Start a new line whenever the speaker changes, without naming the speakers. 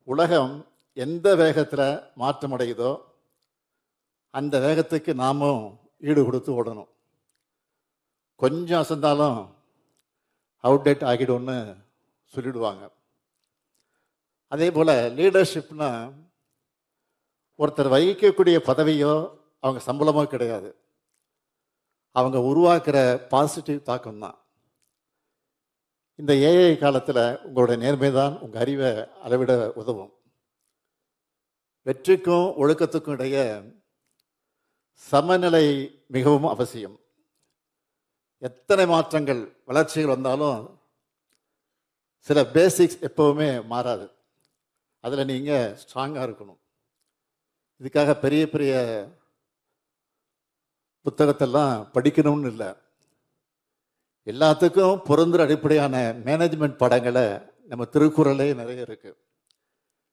உலகம் எந்த வேகத்தில் மாற்றம் அடையுதோ அந்த வேகத்துக்கு நாமும் ஈடு கொடுத்து ஓடணும். கொஞ்சம் அசந்தாலும் அவுடேட் ஆகிடும்னு சொல்லிடுவாங்க. அதே போல் லீடர்ஷிப்னா ஒருத்தர் வகிக்கக்கூடிய பதவியோ அவங்க சம்பளமோ கிடையாது, அவங்க உருவாக்குற பாசிட்டிவ் தாக்கம் தான். இந்த ஏஐ காலத்தில் உங்களுடைய நேர்மை தான் உங்கள் அறிவை அளவிட உதவும். வெற்றிக்கும் ஒழுக்கத்துக்கும் இடையே சமநிலை மிகவும் அவசியம். எத்தனை மாற்றங்கள் வளர்ச்சிகள் வந்தாலும் சில பேசிக்ஸ் எப்பவுமே மாறாது. அதில் நீங்கள் ஸ்ட்ராங்காக இருக்கணும். இதுக்காக பெரிய பெரிய புத்தகத்தெல்லாம் படிக்கணும்னு இல்லை. எல்லாத்துக்கும் பொருந்துற அடிப்படையான மேனேஜ்மெண்ட் பாடங்களை நம்ம திருக்குறளே நிறைய இருக்குது.